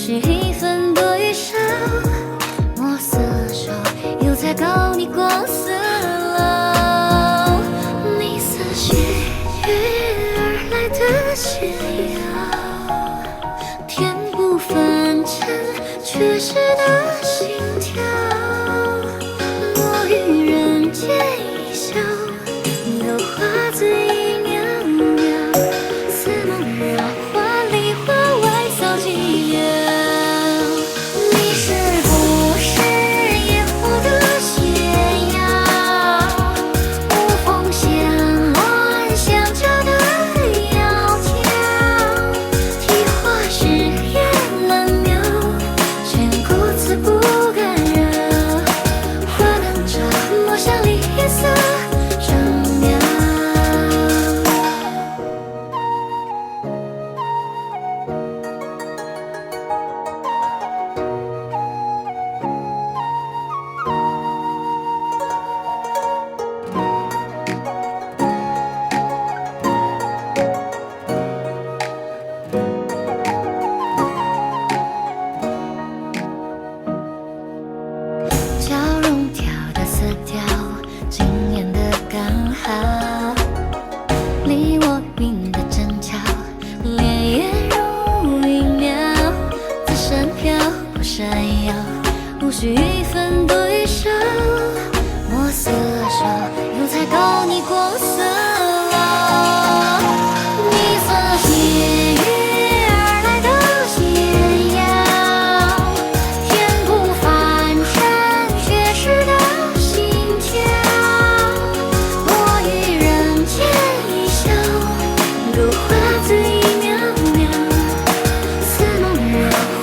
许一分多一少，墨色手又在告你过死了。你似血雨而来的解药，天不凡尘缺失的心跳，落于人间一笑，有花自已渺渺，似梦绕花里花外扫寂寥。你是不是野火的斜阳，无风闲乱相交的窈窕，题画誓言难描，却顾此不敢惹，花灯着墨香离色正妙。交融调的色调，惊艳的刚好，你我云的正巧，烈焰如一秒，自身飘不闪耀，无需一分多一少，墨色手又在告你过色了。你似血雨而来的解药，天不凡尘缺失的心跳，落于人间一笑，如花自已渺渺，似梦绕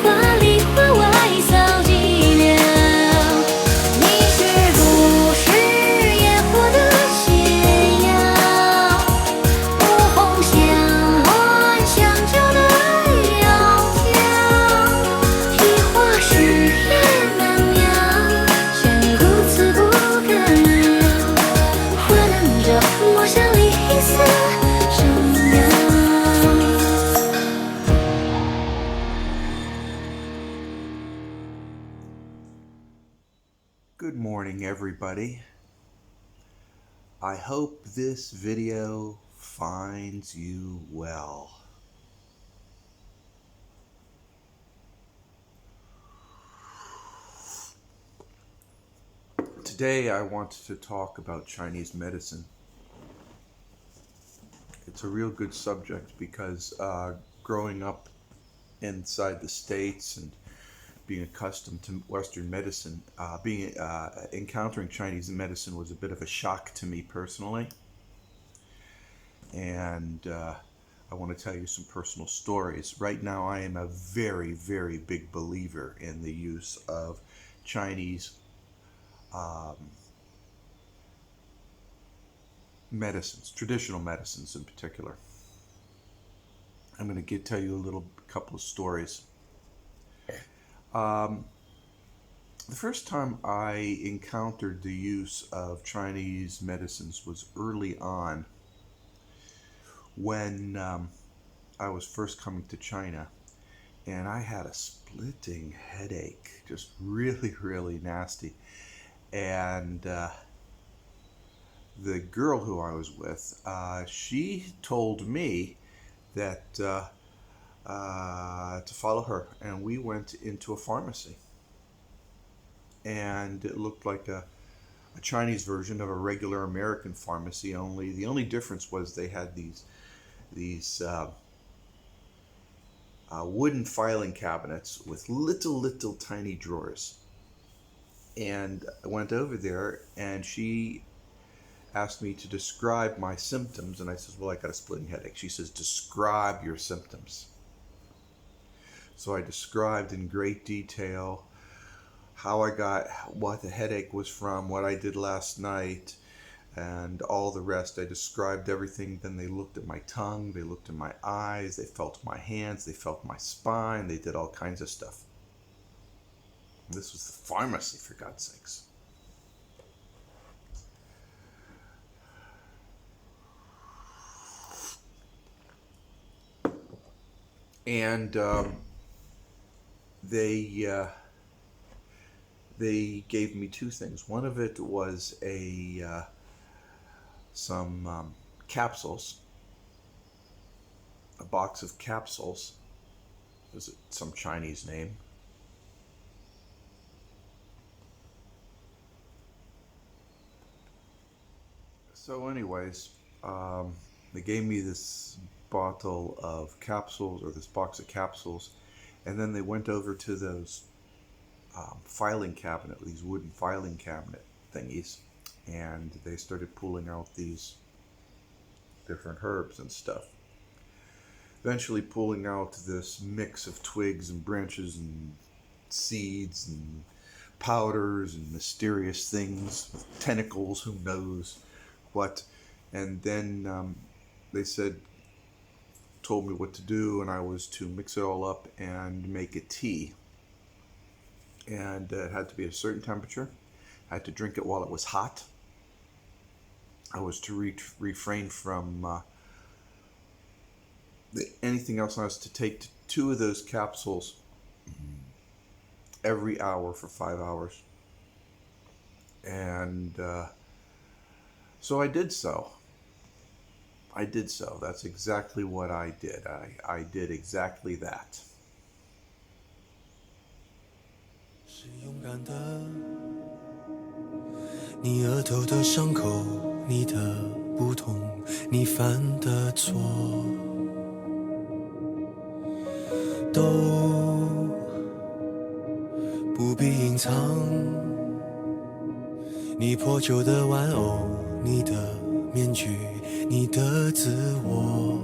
花里花外扫寂寥。你是不是野火的斜阳，无风闲乱相交的窈窕，题画誓言难描，却顾此不敢惹，花灯着墨香离色正妙。Good morning, everybody. I hope this video finds you well. Today I want to talk about Chinese medicine. It's a real good subject because growing up inside the States and being accustomed to Western medicine, encountering Chinese medicine was a bit of a shock to me personally. And I want to tell you some personal stories. Right now I am a very, very big believer in the use of Chinese medicines, traditional medicines in particular. I'm going to tell you a couple of stories. The first time I encountered the use of Chinese medicines was early on when I was first coming to China, and I had a splitting headache, just really, really nasty. And the girl who I was with, she told me that to follow her, and we went into a pharmacy, and it looked like a Chinese version of a regular American pharmacy. Only the only difference was they had these wooden filing cabinets with little tiny drawers. And I went over there, and she asked me to describe my symptoms, and I said, well, I got a splitting headache. She says, describe your symptoms. So I described in great detail how I got, what the headache was from, what I did last night, and all the rest. I described everything. Then they looked at my tongue, they looked at my eyes, they felt my hands, they felt my spine, they did all kinds of stuff. This was the pharmacy, for God's sakes. And they gave me two things. One of it was some capsules, a box of capsules. Was it some Chinese name? So anyways, they gave me this bottle of capsules, or this box of capsules, and then they went over to those filing cabinet, these wooden filing cabinet thingies, and they started pulling out these different herbs and stuff. Eventually pulling out this mix of twigs and branches and seeds and powders and mysterious things with tentacles, who knows what. And then they told me what to do, and I was to mix it all up and make a tea. And it had to be a certain temperature. I had to drink it while it was hot. I was to refrain from anything else. I was to take 2 of those capsules every hour for 5 hours. And so I did so. That's exactly what I did. I did exactly that. 是勇敢的，你额头的伤口，你的不同，你犯的错，都不必隐藏。你破旧的玩偶，你的面具，你的自我。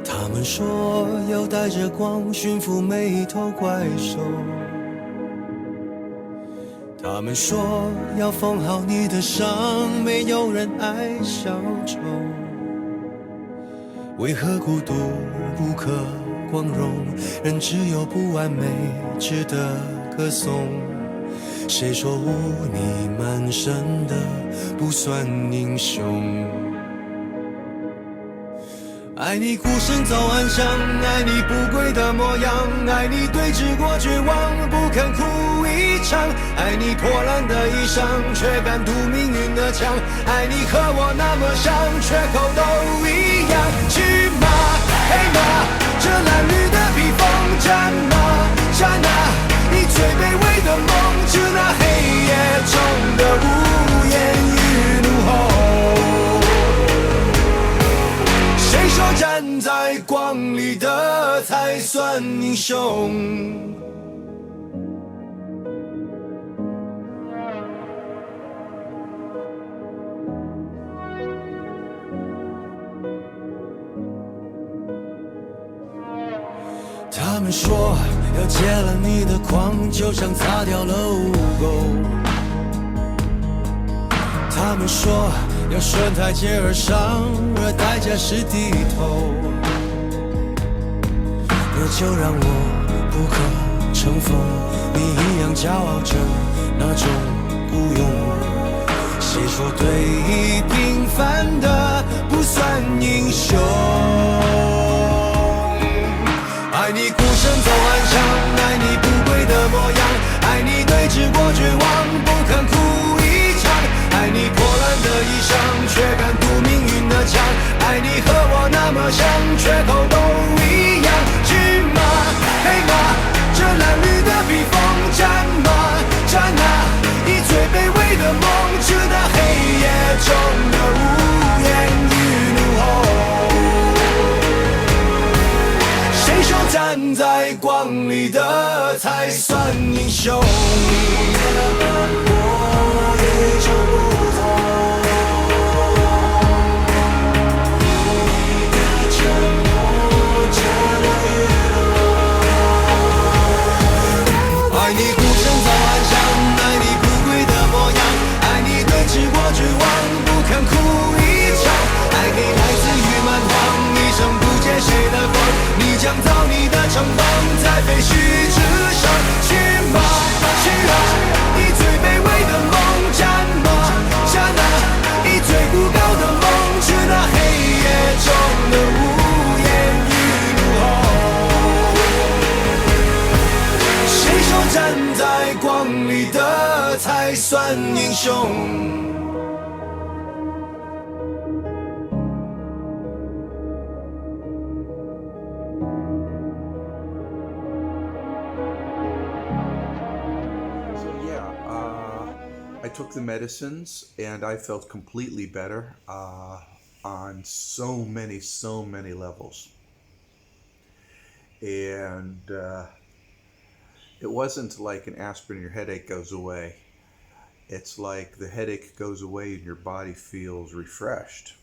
他们说要带着光驯服每一头怪兽，他们说要缝好你的伤，没有人爱小丑。为何孤独不可光荣？人只有不完美值得歌颂。谁说污泥满身的不算英雄？爱你孤身走暗巷，爱你不跪的模样，爱你对峙过绝望，不肯哭一场，爱你破烂的衣裳，却敢堵命运的枪，爱你和我那么像，缺口都一样。去吗？黑马，这褴褛的披风，战吗？战啊！你最卑微的梦，致那黑夜中的无言与怒吼。谁说站在光里的才算英雄？他们说要戒了你的狂，就像擦掉了污垢。他们说要顺台阶而上，而代价是低头。那就让我不可乘风，你一样骄傲着那种孤勇。谁说对弈平凡的不算英雄？爱你孤身走暗巷，爱你不跪的模样，爱你对峙过绝望，不肯哭一场，爱你破烂的衣裳，却敢堵命运的枪，爱你和我那么像，缺口都一样。去吗？黑马，这褴褛的披风，战吗？战啊！以最卑微的梦，致那黑夜中的无言与怒吼。谁说站在光里的才算英雄？你的斑驳与众不同，你的沉默遮了雨露。爱你孤身走暗巷，爱你不跪的模样，爱你对峙过绝望，不肯哭一场，爱给来自于蛮荒，一生不借谁的光，你将造你的城邦，在废墟之上。去吗？去啊！以最卑微的梦，战吗？战啊！以最孤高的梦，致那黑夜中的无言与怒吼。算英雄。I took the medicines and I felt completely better on so many levels. And it wasn't like an aspirin and your headache goes away. It's like the headache goes away and your body feels refreshed.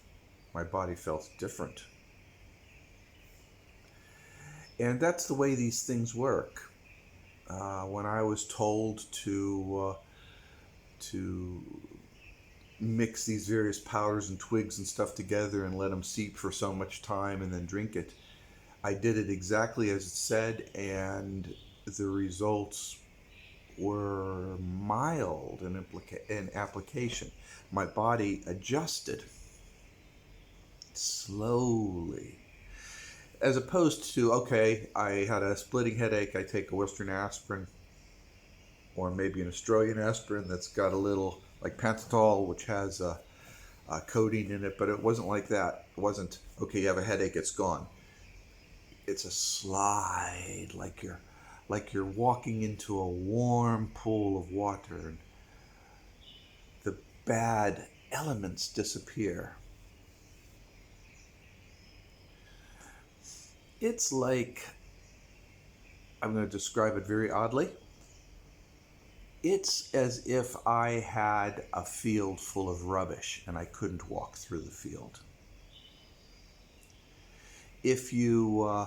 My body felt different. And that's the way these things work. When I was told to mix these various powders and twigs and stuff together and let them seep for so much time and then drink it, I did it exactly as it said, and the results were mild in application. My body adjusted slowly. As opposed to, okay, I had a splitting headache, I take a Western aspirin, or maybe an Australian aspirin that's got a little, like Pantol, which has a codeine in it, but it wasn't like that. It wasn't, okay, you have a headache, it's gone. It's a slide, like you're walking into a warm pool of water, and the bad elements disappear. It's like, I'm going to describe it very oddly. It's as if I had a field full of rubbish and I couldn't walk through the field. If you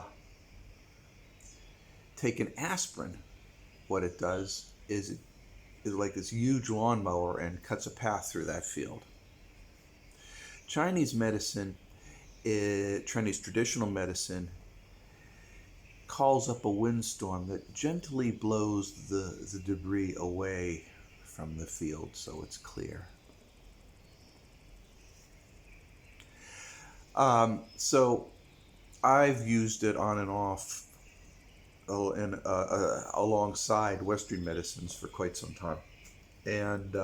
take an aspirin, what it does is it is like this huge lawnmower and cuts a path through that field. Chinese traditional medicine calls up a windstorm that gently blows the debris away from the field so it's clear. So I've used it on and off alongside Western medicines for quite some time. And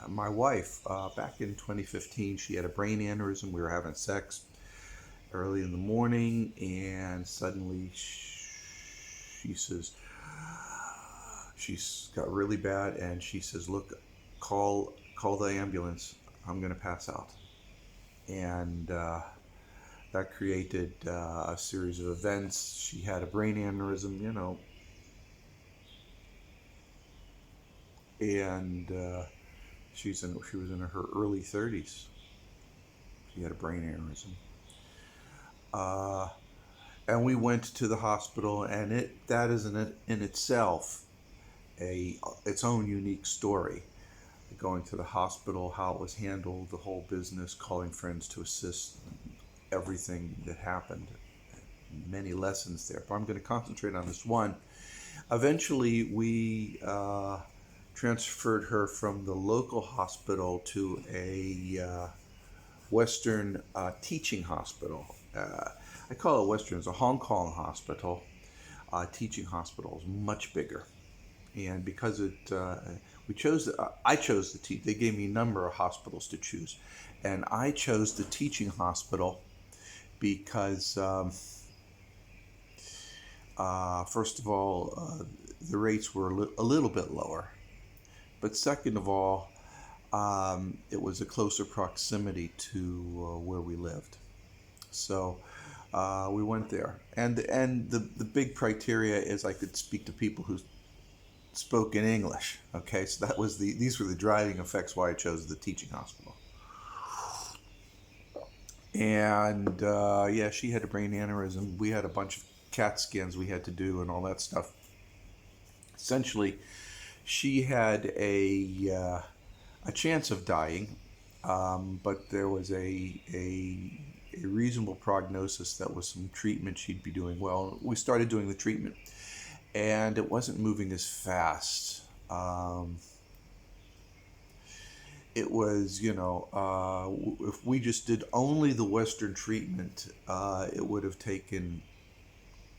my wife, back in 2015, she had a brain aneurysm. We were having sex early in the morning, and suddenly she says, she's got really bad, and she says, look, call the ambulance, I'm going to pass out. And that created a series of events. She had a brain aneurysm, and she was in her early 30s. She had a brain aneurysm. And we went to the hospital, and that is in itself its own unique story. Going to the hospital, how it was handled, the whole business, calling friends to assist, everything that happened. Many lessons there, but I'm going to concentrate on this one. Eventually, we transferred her from the local hospital to a Western teaching hospital. I call it Western. It's a Hong Kong hospital. Teaching hospital is much bigger, and because I chose they gave me a number of hospitals to choose, and I chose the teaching hospital because first of all, the rates were a little bit lower, but second of all, it was a closer proximity to where we lived. So we went there, and the big criteria is I could speak to people who spoke in English. Okay, so these were the driving effects why I chose the teaching hospital. And she had a brain aneurysm. We had a bunch of CAT scans we had to do and all that stuff. Essentially, she had a chance of dying, but there was a reasonable prognosis that with some treatment she'd be doing well. We started doing the treatment, and it wasn't moving as fast. It was, if we just did only the Western treatment, it would have taken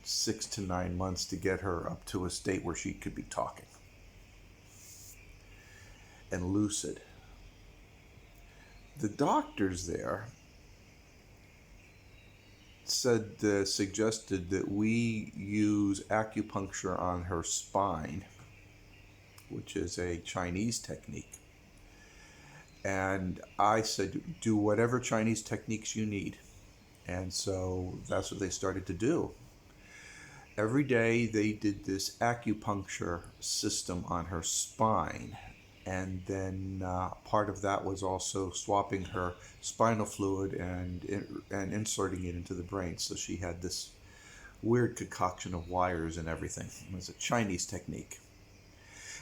6 to 9 months to get her up to a state where she could be talking. and lucid. The doctors there suggested that we use acupuncture on her spine, which is a Chinese technique. And I said, do whatever Chinese techniques you need. And so that's what they started to do. Every day they did this acupuncture system on her spine. And then part of that was also swapping her spinal fluid and inserting it into the brain. So she had this weird concoction of wires and everything. It was a Chinese technique.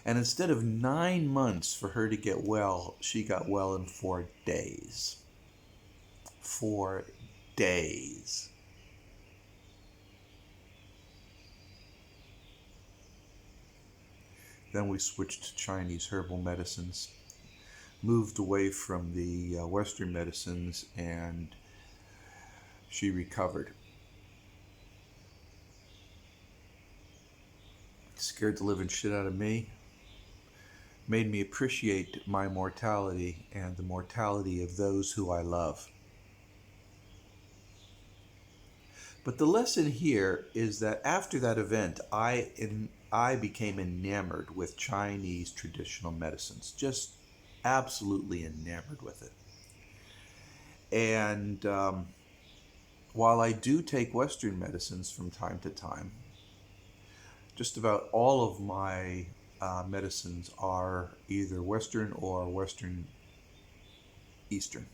And instead of 9 months for her to get well, she got well in 4 days. 4 days. Then we switched to Chinese herbal medicines, moved away from the Western medicines, and she recovered. It scared the living shit out of me. Made me appreciate my mortality and the mortality of those who I love. But the lesson here is that after that event, I became enamored with Chinese traditional medicines, just absolutely enamored with it. And while I do take Western medicines from time to time, just about all of my medicines are either Western or Western Eastern.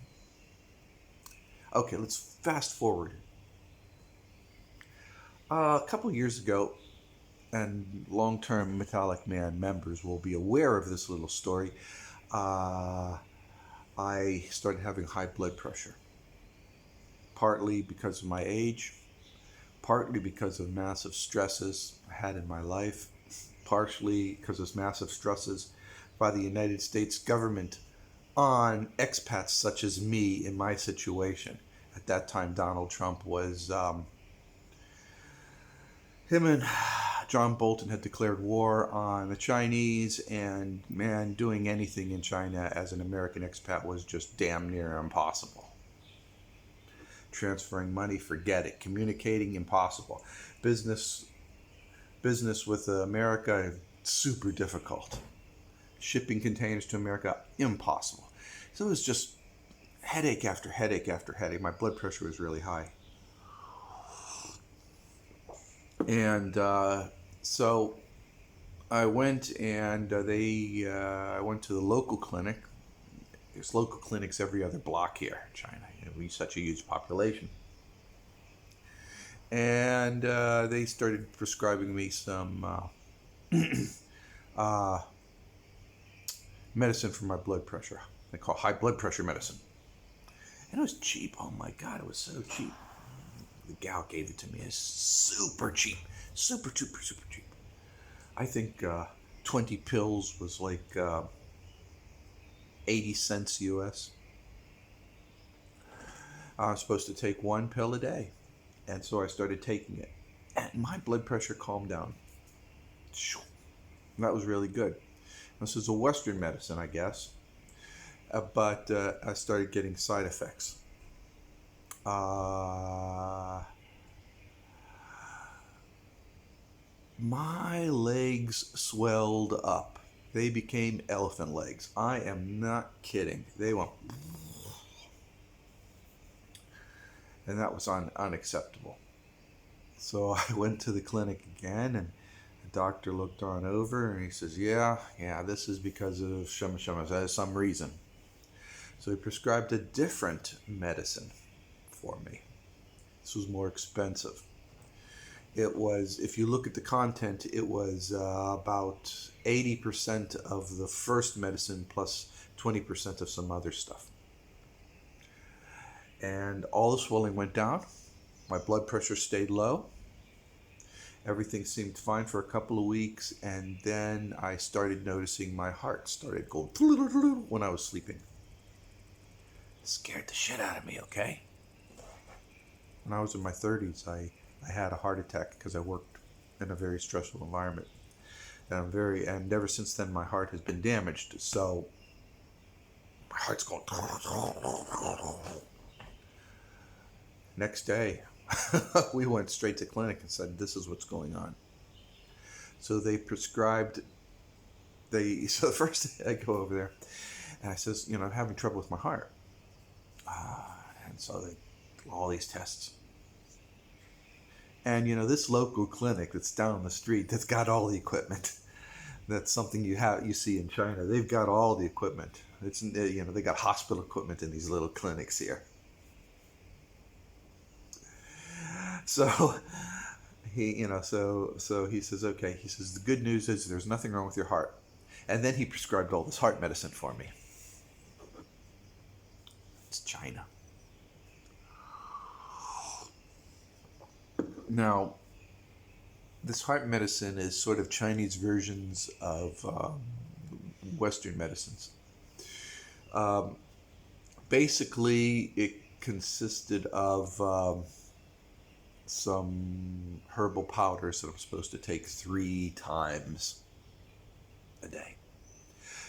Okay, let's fast forward. A couple years ago, and long-term Metallicman members will be aware of this little story, I started having high blood pressure. Partly because of my age, partly because of massive stresses I had in my life, partially because of massive stresses by the United States government on expats such as me in my situation. At that time, Donald Trump was... him and John Bolton had declared war on the Chinese, and man, doing anything in China as an American expat was just damn near impossible. Transferring money, forget it. Communicating, impossible. Business with America, super difficult. Shipping containers to America, impossible. So it was just headache after headache after headache. My blood pressure was really high. And so I went and I went to the local clinic. There's local clinics every other block here in China. We're such a huge population. And they started prescribing me some medicine for my blood pressure. They call high blood pressure medicine. And it was cheap. Oh my God, it was so cheap. The gal gave it to me. It's super cheap. Super cheap. I think 20 pills was like 80 cents US. I was supposed to take 1 pill a day. And so I started taking it. And my blood pressure calmed down. That was really good. This is a Western medicine, I guess. But I started getting side effects. My legs swelled up. They became elephant legs. I am not kidding. They went... And that was unacceptable. So I went to the clinic again, and the doctor looked on over, and he says, yeah, this is because of there's some reason. So he prescribed a different medicine for me. This was more expensive. It was, if you look at the content, it was about 80% of the first medicine plus 20% of some other stuff. And all the swelling went down. My blood pressure stayed low. Everything seemed fine for a couple of weeks, and then I started noticing my heart started going when I was sleeping. It scared the shit out of me, okay? When I was in my 30s, I had a heart attack because I worked in a very stressful environment. And ever since then, my heart has been damaged. So My heart's going. Next day, we went straight to clinic and said, this is what's going on. So they prescribed, so the first day I go over there, and I says, I'm having trouble with my heart. And so all these tests. And, this local clinic that's down the street, that's got all the equipment. That's something you see in China. They've got all the equipment. It's, they got hospital equipment in these little clinics here. So so he says, okay. He says, the good news is there's nothing wrong with your heart. And then he prescribed all this heart medicine for me. It's China. Now, this heart medicine is sort of Chinese versions of Western medicines. Basically, it consisted of some herbal powders that I'm supposed to take 3 times a day.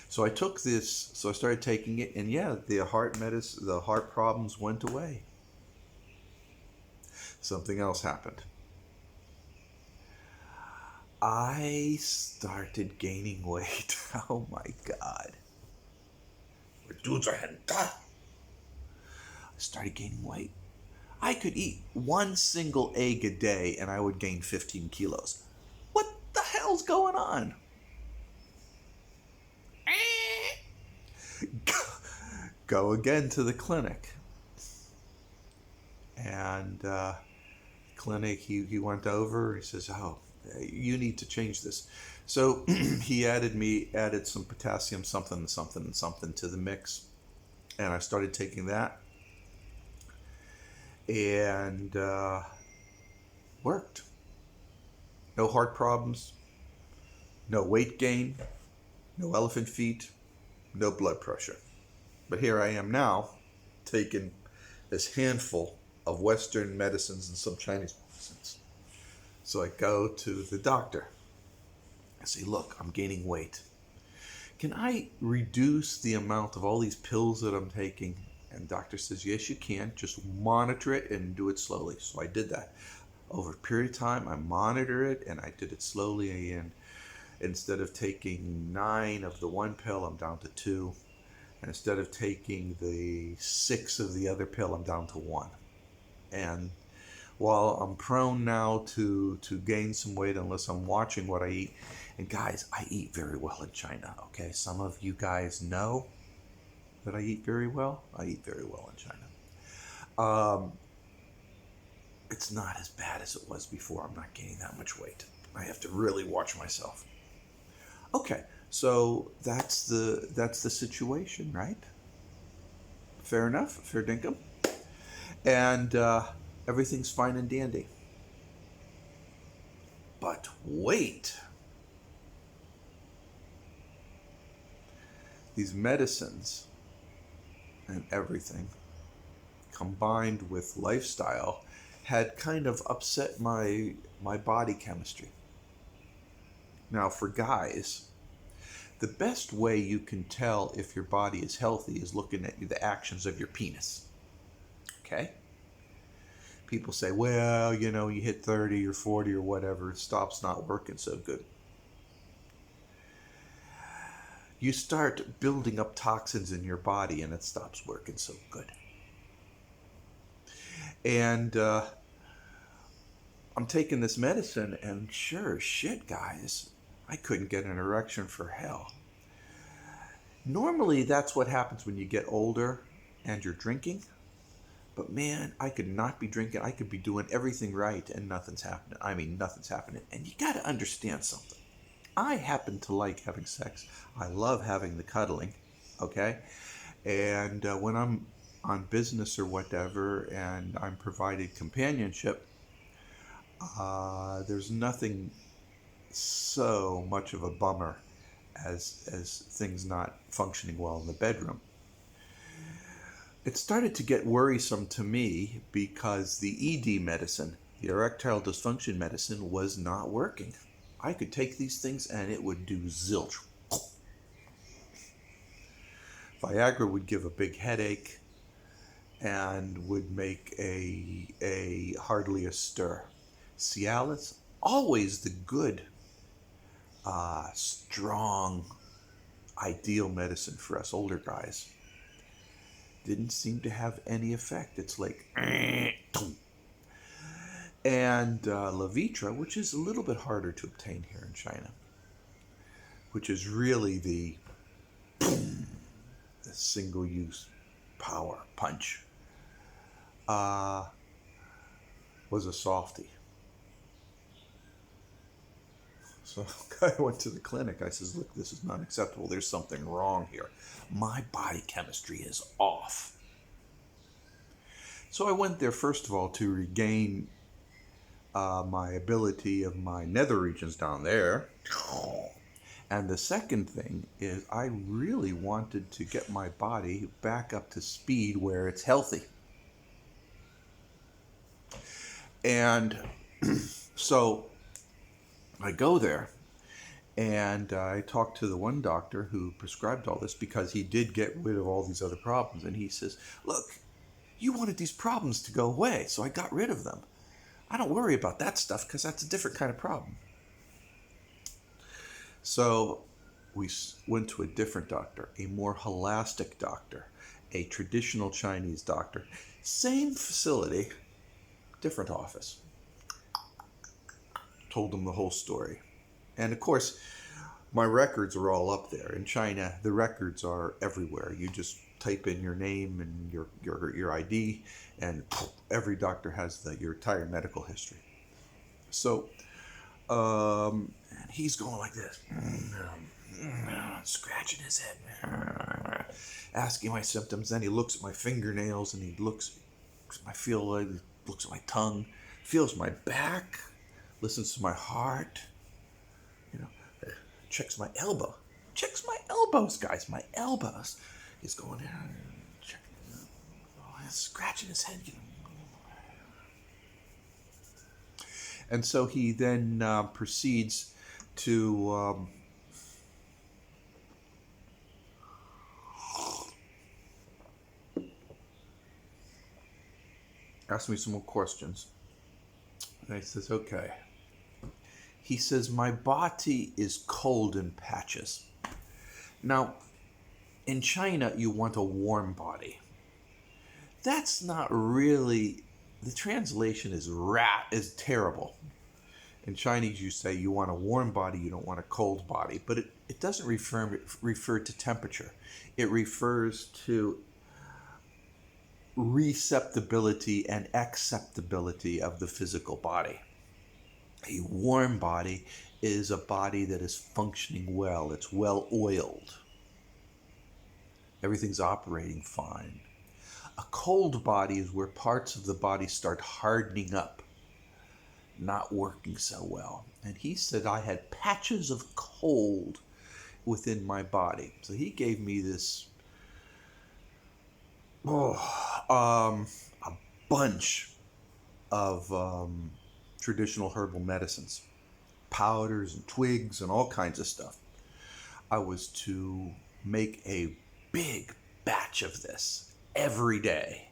So I took this, so I started taking it, and the heart problems went away. Something else happened. I started gaining weight. Oh my God. Dudes, I hadn't done. I started gaining weight. I could eat 1 single egg a day and I would gain 15 kilos. What the hell's going on? Go again to the clinic. And clinic, he went over, he says, oh, you need to change this. So he added some potassium something to the mix. And I started taking that. And worked. No heart problems, no weight gain, no elephant feet, no blood pressure. But here I am now, taking this handful of Western medicines and some Chinese medicines. So I go to the doctor. I say, look, I'm gaining weight. Can I reduce the amount of all these pills that I'm taking? And the doctor says, yes, you can. Just monitor it and do it slowly. So I did that. Over a period of time, I monitor it, and I did it slowly. And instead of taking 9 of the one pill, I'm down to 2. And instead of taking the 6 of the other pill, I'm down to 1. And while I'm prone now to gain some weight unless I'm watching what I eat, and guys, I eat very well in China, okay? Some of you guys know that I eat very well. I eat very well in China. It's not as bad as it was before. I'm not gaining that much weight. I have to really watch myself. Okay, so that's the situation, right? Fair enough, fair dinkum. And everything's fine and dandy. But wait. These medicines and everything combined with lifestyle had kind of upset my body chemistry. Now for guys, the best way you can tell if your body is healthy is looking at the actions of your penis. Okay? People say, well, you hit 30 or 40 or whatever, it stops not working so good. You start building up toxins in your body and it stops working so good. And I'm taking this medicine, and sure as shit, guys, I couldn't get an erection for hell. Normally, that's what happens when you get older and you're drinking. But man, I could not be drinking. I could be doing everything right and nothing's happening. I mean, nothing's happening. And you got to understand something. I happen to like having sex. I love having the cuddling, okay? And when I'm on business or whatever and I'm provided companionship, there's nothing so much of a bummer as things not functioning well in the bedroom. It started to get worrisome to me because the ED medicine, the erectile dysfunction medicine, was not working. I could take these things and it would do zilch. Viagra would give a big headache and would make a hardly a stir. Cialis, always the good, strong, ideal medicine for us older guys. Didn't seem to have any effect. It's like, and Levitra, which is a little bit harder to obtain here in China, which is really the single-use power punch, was a softie. So I went to the clinic. I says, look, this is not acceptable. There's something wrong here. My body chemistry is off. So I went there, first of all, to regain my ability of my nether regions down there. And the second thing is I really wanted to get my body back up to speed where it's healthy. And so I go there, and I talked to the one doctor who prescribed all this because he did get rid of all these other problems. And he says, look, you wanted these problems to go away, so I got rid of them. I don't worry about that stuff because that's a different kind of problem. So we went to a different doctor, a more holistic doctor, a traditional Chinese doctor. Same facility, different office. Told them the whole story. And of course, my records are all up there. In China, the records are everywhere. You just type in your name and your ID, and every doctor has your entire medical history. So, and he's going like this, scratching his head, asking my symptoms. Then he looks at my fingernails, and he looks at my tongue, feels my back, listens to my heart, checks my elbow. Checks my elbows, guys, my elbows. He's going in and checking, scratching his head. And so he then proceeds to ask me some more questions. And I says, okay. He says, my body is cold in patches. Now, in China, you want a warm body. That's not really, the translation is terrible. In Chinese, you say you want a warm body, you don't want a cold body. But it doesn't refer to temperature. It refers to receptibility and acceptability of the physical body. A warm body is a body that is functioning well. It's well oiled. Everything's operating fine. A cold body is where parts of the body start hardening up, not working so well. And he said I had patches of cold within my body. So he gave me this a bunch of traditional herbal medicines, powders and twigs and all kinds of stuff. I was to make a big batch of this every day,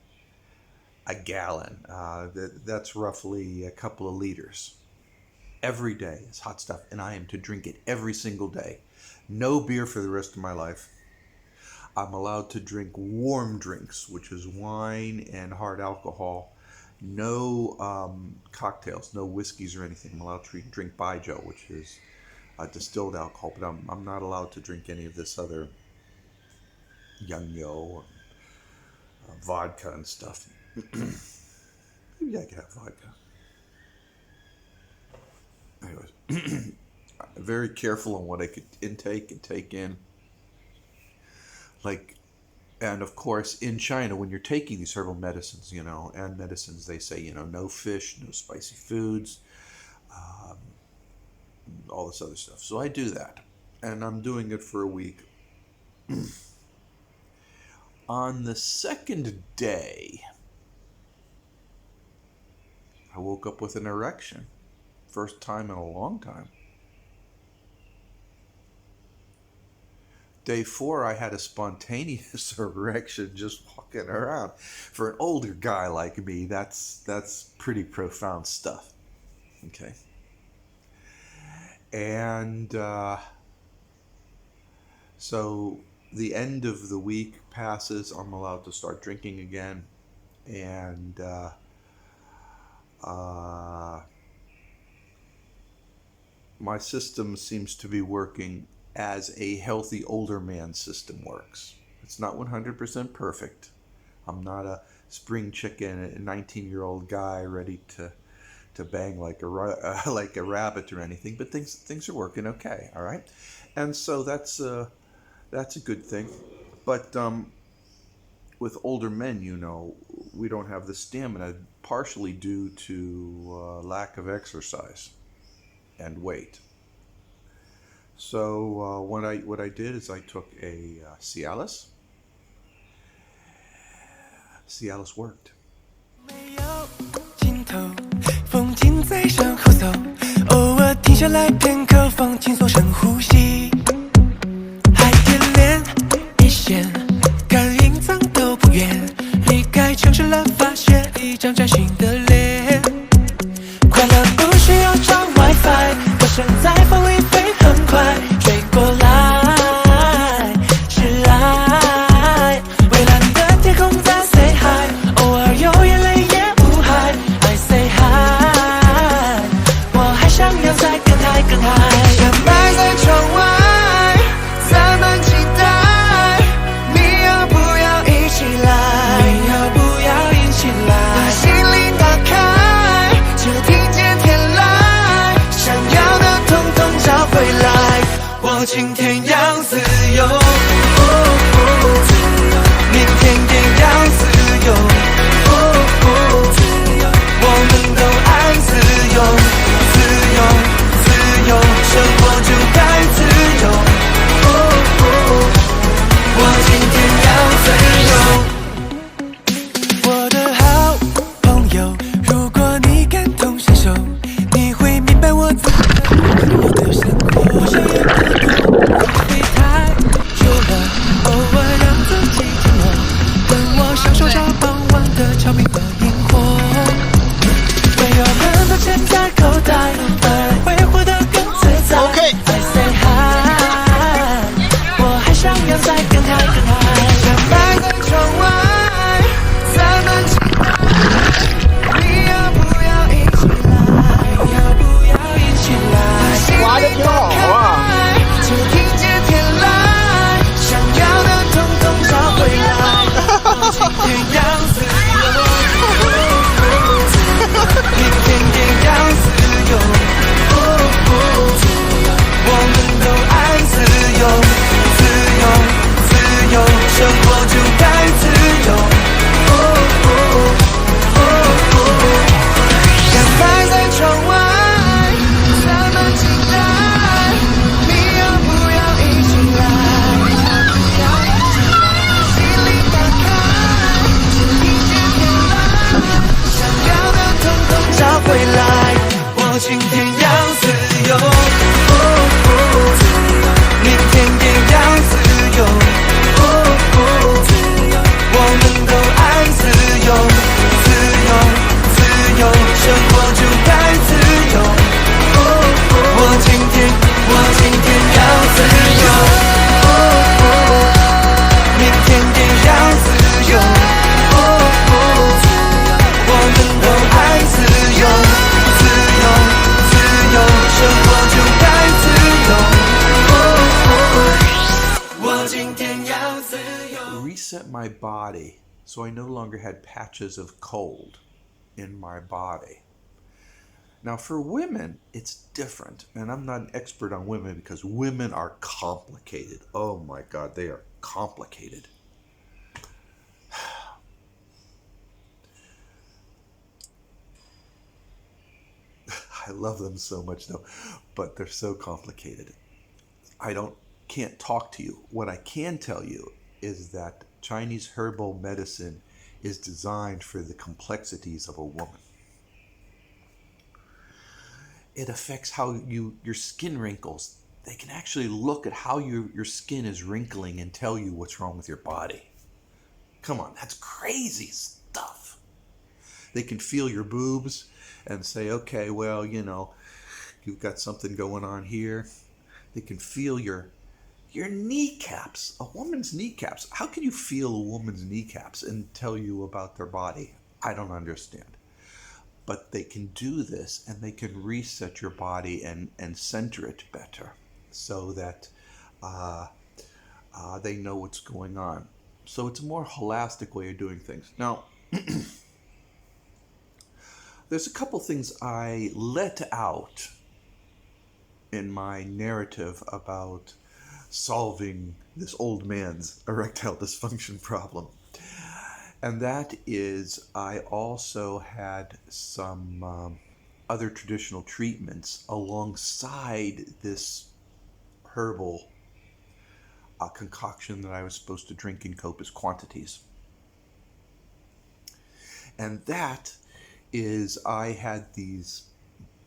a gallon. That's roughly a couple of liters. Every day is hot stuff, and I am to drink it every single day. No beer for the rest of my life. I'm allowed to drink warm drinks, which is wine and hard alcohol. No cocktails, no whiskeys or anything. I'm allowed to drink baijiu, which is distilled alcohol, but I'm not allowed to drink any of this other Yangyo, vodka and stuff. Maybe I could have vodka. Anyways, very careful on what I could intake and take in. And of course, in China, when you're taking these herbal medicines, and medicines, they say, no fish, no spicy foods, all this other stuff. So I do that, and I'm doing it for a week. On the second day, I woke up with an erection. First time in a long time. Day 4, I had a spontaneous erection just walking around. For an older guy like me, that's pretty profound stuff. Okay. And so the end of the week passes. I'm allowed to start drinking again. And my system seems to be working as a healthy older man system works. It's not 100% perfect. I'm not a spring chicken, a 19-year-old guy ready to bang like a rabbit or anything, but things are working okay. All right, and so that's a good thing. But with older men, we don't have the stamina, partially due to lack of exercise and weight. So what I did is I took a Cialis. Cialis worked. 没有尽头，风景在身后走，偶尔停下来片刻，放轻松深呼吸，还点亮一线，看隐藏都不远，离开城市了，发现一张崭新的脸，快乐不需要找 WiFi， 歌声在风里飞很快，追过来是爱，蔚蓝的天空在 say hi， 偶尔有眼泪也无害 I say hi， 我还想要再更嗨更嗨，想摆在窗外散漫期待，你要不要一起来，你要不要一起来，把心灵打开就听见天籁，想要的统统找回来，我今天要自由，明天也要自由，我们都爱自由，自由，自由，生活就该自由，我今天要自由，我的好朋友，如果你感同身受，你会明白我自由的生活，我想也不多，会太久了，偶尔让自己寂寞，等我享受着傍晚的草坪和萤火，会有很多钱在口袋，反而会活得更自在。I say hi， 我还想要再更嗨更嗨，想摆在窗外，散漫期待，你要不要一起来？你要不要一起来？滑的挺好啊。就听见天籁，想要的统统找回来，我今天要自由，明天也要自由，我们都爱自由，自由，自由，生活就该自由，想摆在窗外散漫期待，你要不要一起来？心灵打开就听见天籁，想要的统统找回来，我今天要自由，明天也要自由，我们都爱自由，自由，自由，生活就该自由，我今天要自由，明天也要自由，我们都爱自由，自由，自由，生活就该自由，我今天要自由。Reset my body so I no longer had patches of cold in my body. Now, for women, it's different. And I'm not an expert on women because women are complicated. Oh my God, they are complicated. I love them so much though, but they're so complicated. Can't talk to you. What I can tell you is that Chinese herbal medicine is designed for the complexities of a woman. It affects how your skin wrinkles, they can actually look at how your skin is wrinkling and tell you what's wrong with your body. Come on, that's crazy stuff. They can feel your boobs and say, okay, well, you've got something going on here. They can feel your kneecaps, a woman's kneecaps. How can you feel a woman's kneecaps and tell you about their body? I don't understand. But they can do this, and they can reset your body and center it better so that they know what's going on. So it's a more holistic way of doing things. Now, there's a couple things I let out in my narrative about solving this old man's erectile dysfunction problem. And that is, I also had some other traditional treatments alongside this herbal concoction that I was supposed to drink in copious quantities. And that is, I had these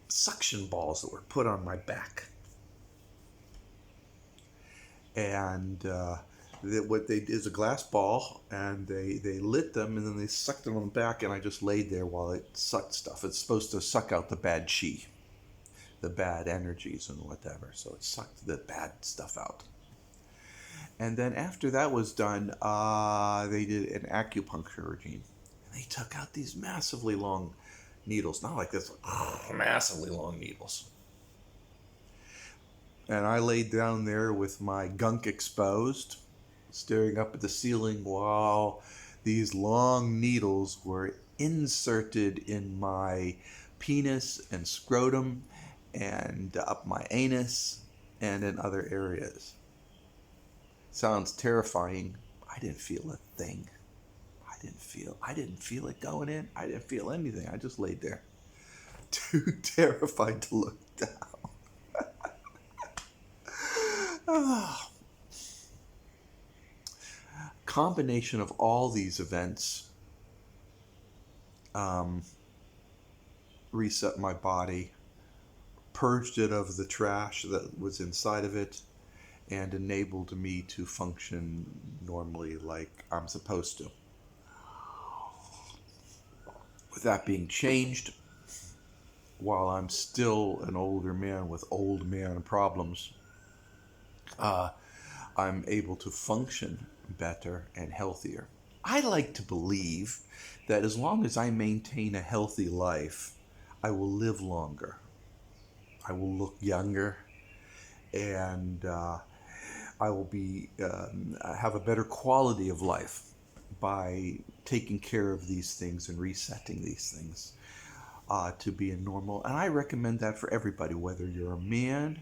suction balls that were put on my back. And what they did is a glass ball, and they lit them, and then they sucked it on the back, and I just laid there while it sucked stuff. It's supposed to suck out the bad chi, the bad energies and whatever. So it sucked the bad stuff out. And then after that was done, they did an acupuncture regime. And they took out these massively long needles, not like this, massively long needles. And I laid down there with my gunk exposed, staring up at the ceiling while these long needles were inserted in my penis and scrotum and up my anus and in other areas. Sounds terrifying. I didn't feel a thing. I didn't feel it going in. I didn't feel anything. I just laid there, too terrified to look down. Combination of all these events reset my body, purged it of the trash that was inside of it, and enabled me to function normally like I'm supposed to. With that being changed, while I'm still an older man with old man problems, I'm able to function better and healthier. I like to believe that as long as I maintain a healthy life, I will live longer. I will look younger, and I will have a better quality of life by taking care of these things and resetting these things to be a normal. And I recommend that for everybody, whether you're a man,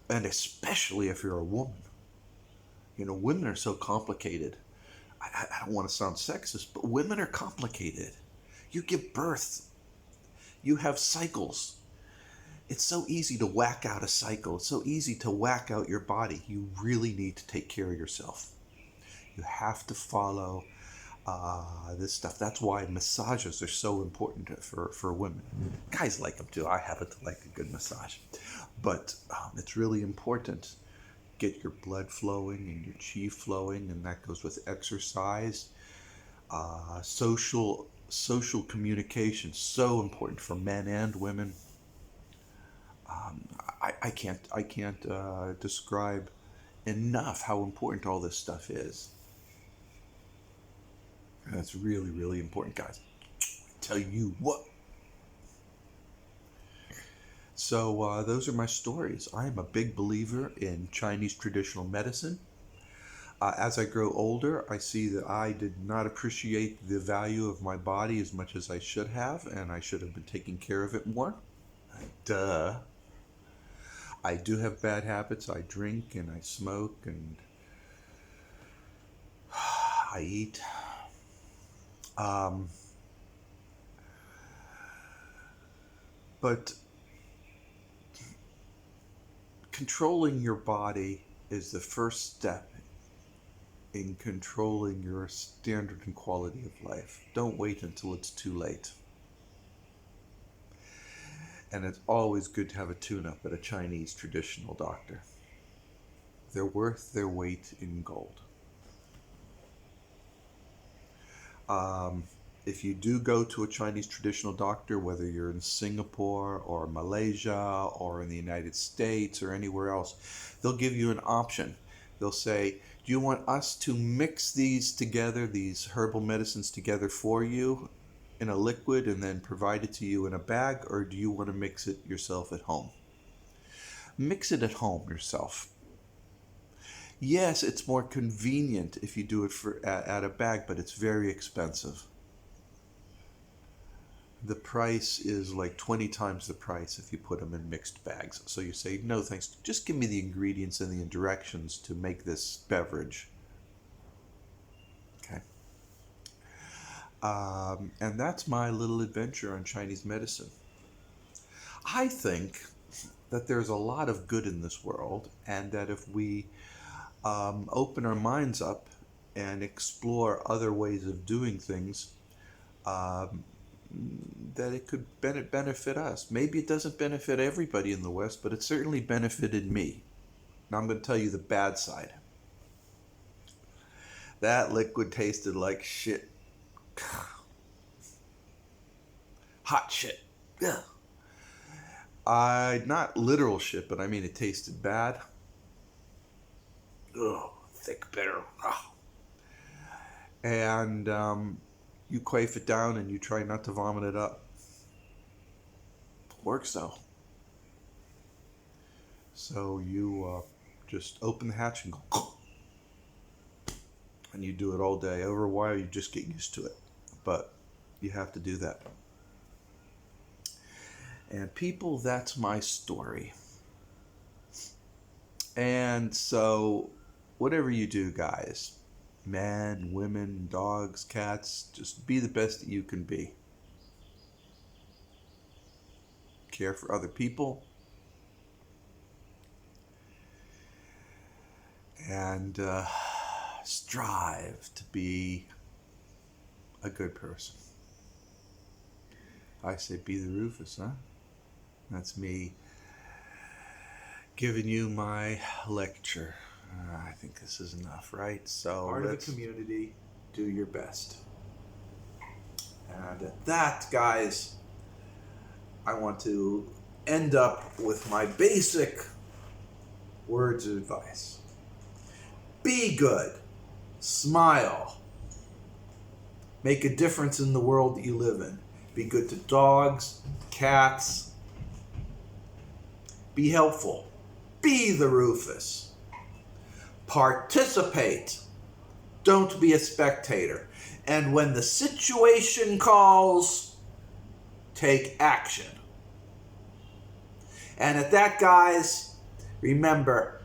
and especially if you're a woman. Women are so complicated. I don't want to sound sexist, but women are complicated. You give birth. You have cycles. It's so easy to whack out a cycle. It's so easy to whack out your body. You really need to take care of yourself. You have to follow this stuff. That's why massages are so important for women. Guys like them too. I happen to like a good massage. But it's really important. Get your blood flowing and your chi flowing, and that goes with exercise. Social communication, so important for men and women. I can't describe enough how important all this stuff is. That's really, really important, guys. I tell you what. So those are my stories. I am a big believer in Chinese traditional medicine. As I grow older, I see that I did not appreciate the value of my body as much as I should have, and I should have been taking care of it more. Duh. I do have bad habits. I drink and I smoke and I eat. But controlling your body is the first step in controlling your standard and quality of life. Don't wait until it's too late. And it's always good to have a tune-up at a Chinese traditional doctor. They're worth their weight in gold. If you do go to a Chinese traditional doctor, whether you're in Singapore or Malaysia or in the United States or anywhere else, they'll give you an option. They'll say, do you want us to mix these together, these herbal medicines together for you in a liquid and then provide it to you in a bag, or do you want to mix it yourself at home? Mix it at home yourself. Yes, it's more convenient if you do it at a bag, but it's very expensive. The price is like 20 times the price if you put them in mixed bags. So you say, no thanks, just give me the ingredients and the directions to make this beverage. Okay. And that's my little adventure on Chinese medicine. I think that there's a lot of good in this world, and that if we open our minds up and explore other ways of doing things, that it could benefit us. Maybe it doesn't benefit everybody in the West, but it certainly benefited me. Now I'm going to tell you the bad side. That liquid tasted like shit. Hot shit. Yeah. Not literal shit, but I mean it tasted bad. Ugh, thick, bitter. Oh. And you quaff it down and you try not to vomit it up. Works though. So you just open the hatch and go. And you do it all day. Over a while you just get used to it. But you have to do that. And people, that's my story. And so whatever you do, guys, men, women, dogs, cats, just be the best that you can be. Care for other people. And strive to be a good person. I say be the Rufus, huh? That's me giving you my lecture. I think this is enough, right? So part of the community, do your best. And at that, guys, I want to end up with my basic words of advice. Be good. Smile. Make a difference in the world that you live in. Be good to dogs, cats. Be helpful. Be the Rufus. Participate. Don't be a spectator. And when the situation calls, take action. And at that, guys, remember,